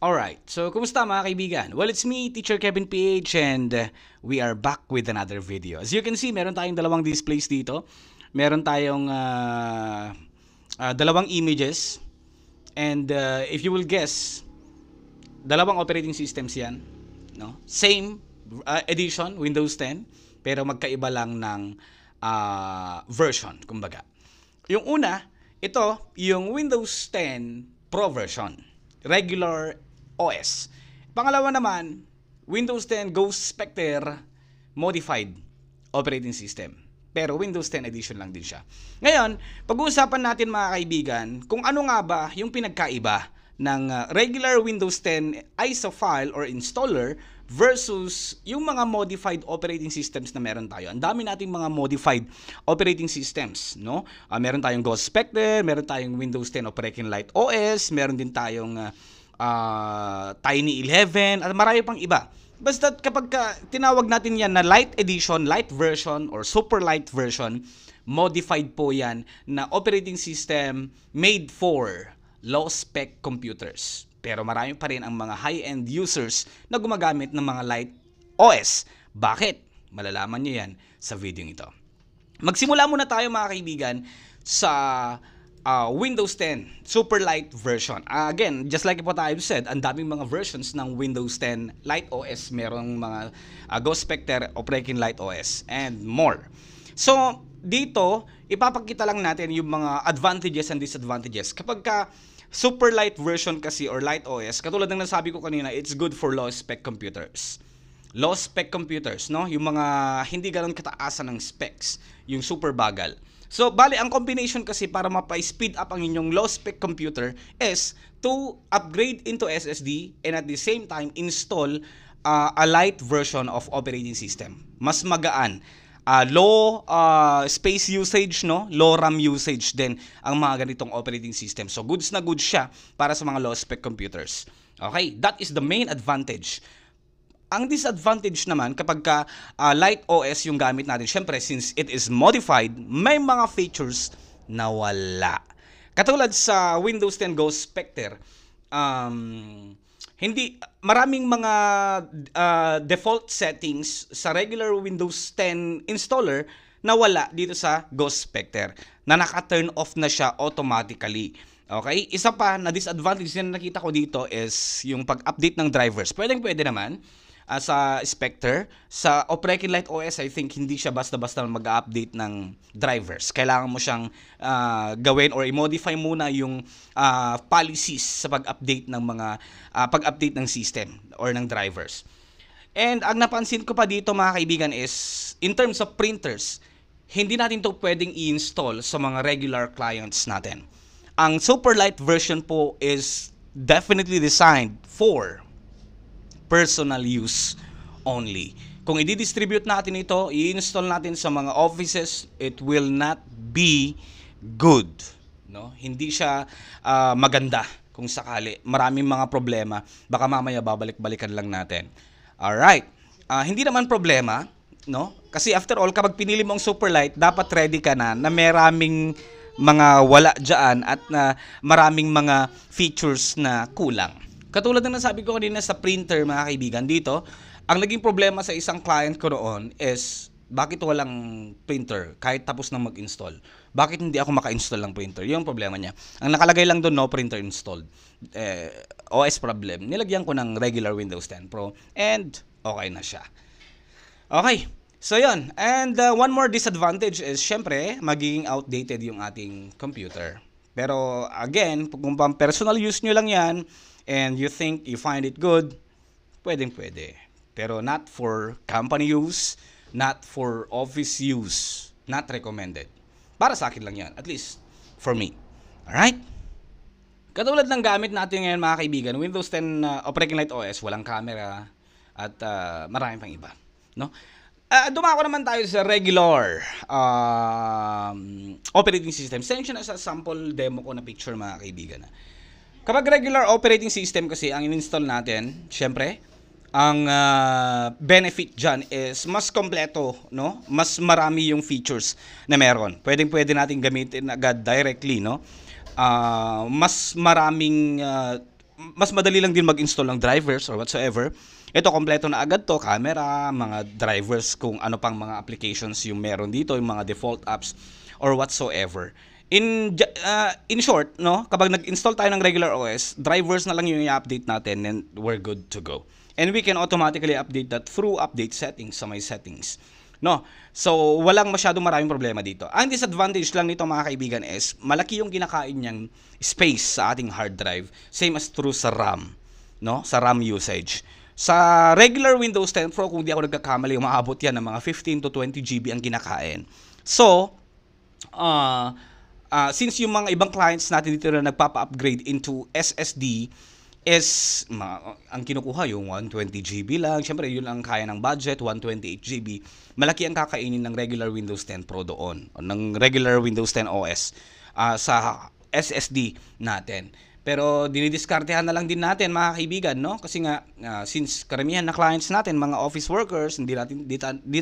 Alright, so kumusta mga kaibigan? Well, it's me, Teacher Kevin PH, and we are back with another video. As you can see, meron tayong dalawang displays dito. Meron tayong dalawang images. And if you will guess, dalawang operating systems yan. No? Same edition, Windows 10, pero magkaiba lang ng version, kumbaga. Yung una, ito, yung Windows 10 Pro version. Regular OS. Pangalawa naman, Windows 10 Ghost Spectre Modified Operating System. Pero Windows 10 Edition lang din siya. Ngayon, pag-uusapan natin mga kaibigan, kung ano nga ba yung pinagkaiba ng regular Windows 10 ISO file or installer versus yung mga modified operating systems na meron tayo. Ang dami nating mga modified operating systems, no? Meron tayong Ghost Spectre, meron tayong Windows 10 Operating Light OS, meron din tayong Tiny 11 at marami pang iba. Basta kapag tinawag natin yan na light edition, light version or super light version, modified po yan na operating system made for low spec computers. Pero marami pa rin ang mga high-end users na gumagamit ng mga light OS. Bakit? Malalaman nyo yan sa video ito. Magsimula muna tayo mga kaibigan sa Windows 10 Super Light version. Again, just like what I've said, ang daming mga versions ng Windows 10 Light OS. Merong mga Ghost Spectre, Operating Light OS, and more. So, dito, ipapakita lang natin yung mga advantages and disadvantages. Kapag Super Light version kasi or Light OS, katulad ng nasabi ko kanina, it's good for low spec computers. Low spec computers, no? Yung mga hindi ganoon kataasan ng specs, yung super bagal. So, bali, ang combination kasi para mapa-speed up ang inyong low-spec computer is to upgrade into SSD and at the same time install a light version of operating system. Mas magaan. Low space usage, no? Low RAM usage din ang mga ganitong operating system. So, goods na goods siya para sa mga low-spec computers. Okay? That is the main advantage. Ang disadvantage naman kapag light OS yung gamit natin, syempre since it is modified, may mga features na wala. Katulad sa Windows 10 Ghost Spectre, maraming mga default settings sa regular Windows 10 installer na wala dito sa Ghost Spectre, na naka-turn off na siya automatically. Okay? Isa pa na disadvantage na nakita ko dito is yung pag-update ng drivers. Pwede naman. Sa Spectre, sa Operating Light OS, I think hindi siya basta-basta mag-update ng drivers. Kailangan mo siyang gawin or i-modify muna yung policies sa pag-update ng mga pag-update ng system or ng drivers. And ang napansin ko pa dito mga kaibigan is in terms of printers, hindi natin to pwedeng i-install sa mga regular clients natin. Ang super light version po is definitely designed for personal use only. Kung i-distribute natin ito, i-install natin sa mga offices, it will not be good. No? Hindi siya maganda kung sakali. Maraming mga problema. Baka mamaya babalik-balikan lang natin. Alright. Hindi naman problema, no? Kasi after all, kapag pinili mo ang super light, dapat ready ka na maraming mga wala dyan at maraming mga features na kulang. Katulad ng nasabi ko kanina sa printer mga kaibigan, dito, ang naging problema sa isang client ko noon is, bakit walang printer kahit tapos na mag-install? Bakit hindi ako maka-install ng printer? Yung problema niya. Ang nakalagay lang doon, no printer installed. OS problem. Nilagyan ko ng regular Windows 10 Pro and okay na siya. Okay. So yun. And one more disadvantage is, syempre, magiging outdated yung ating computer. Pero again, kung personal use nyo lang yan, and you think you find it good, pwede. Pero not for company use, not for office use, not recommended. Para sa akin lang yan, at least for me. Alright? Katulad ng gamit natin ngayon mga kaibigan, Windows 10 Operating Light OS, walang camera, at marami pang iba. No? Dumako naman tayo sa regular operating system. Send na sa sample demo ko na picture mga kaibigan. Kapag regular operating system kasi ang in-install natin, syempre, ang benefit dyan is mas kompleto, no? Mas marami yung features na meron. Pwede natin gamitin agad directly, no? Mas maraming mas madali lang din mag-install ng drivers or whatsoever. Ito, kompleto na agad to, camera, mga drivers, kung ano pang mga applications yung meron dito, yung mga default apps or whatsoever. In short, no, kapag nag-install tayo ng regular OS, drivers na lang yung i-update natin and we're good to go. And we can automatically update that through update settings sa my settings. No. So, walang masyadong maraming problema dito. Ang disadvantage lang nito, mga kaibigan, is malaki yung kinakain niyang space sa ating hard drive, same as true sa RAM, no? Sa RAM usage. Sa regular Windows 10 Pro, kung di ako nagkakamali, umaabot yan ng mga 15 to 20 GB ang kinakain. So, since yung mga ibang clients natin dito na nagpapa-upgrade into SSD is ang kinukuha yung 120 GB lang. Siyempre, yun ang kaya ng budget, 128 GB. Malaki ang kakainin ng regular Windows 10 Pro doon, o ng regular Windows 10 OS sa SSD natin. Pero dinidiskartehan na lang din natin, mga kaibigan, no? Kasi nga since karamihan na clients natin mga office workers, hindi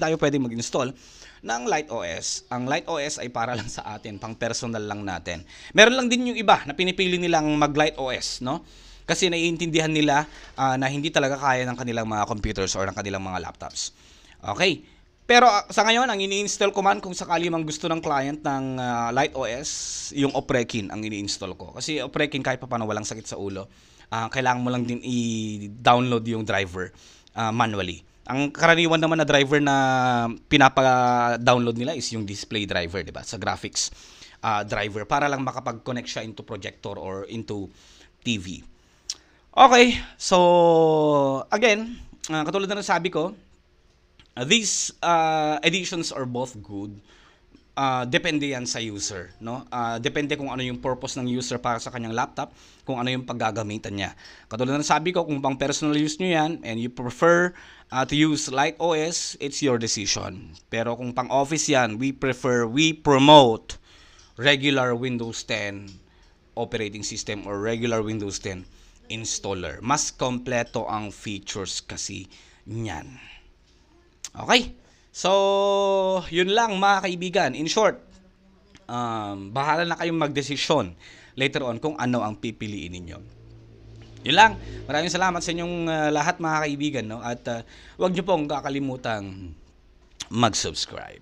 tayo pwedeng mag-install ng Light OS. Ang Light OS ay para lang sa atin, pang personal lang natin. Meron lang din yung iba na pinipili nilang mag Light OS, no? Kasi naiintindihan nila na hindi talaga kaya ng kanilang mga computers or ng kanilang mga laptops. Okay. Pero sa ngayon, ang ini-install ko man kung sakali mang gusto ng client ng Light OS, yung Oprekin ang ini-install ko. Kasi Oprekin kahit pa paano walang sakit sa ulo, kailangan mo lang din i-download yung driver manually. Ang karaniwan naman na driver na pinapa-download nila is yung display driver, 'di ba? Sa graphics driver para lang makapag-connect siya into projector or into TV. Okay, so again, katulad na sabi ko, these editions are both good. Depende yan sa user, no? Depende kung ano yung purpose ng user para sa kanyang laptop, kung ano yung paggagamitan niya. Katulad na sabi ko, kung pang personal use nyo yan and you prefer to use Light OS, it's your decision. Pero kung pang office yan, we promote regular Windows 10 operating system or regular Windows 10 installer. Mas kompleto ang features kasi niyan. Okay? So, yun lang, mga kaibigan. In short, bahala na kayong magdesisyon later on kung ano ang pipiliin ninyo. Yun lang. Maraming salamat sa inyong lahat, mga kaibigan, no? At huwag niyo pong kakalimutang mag-subscribe.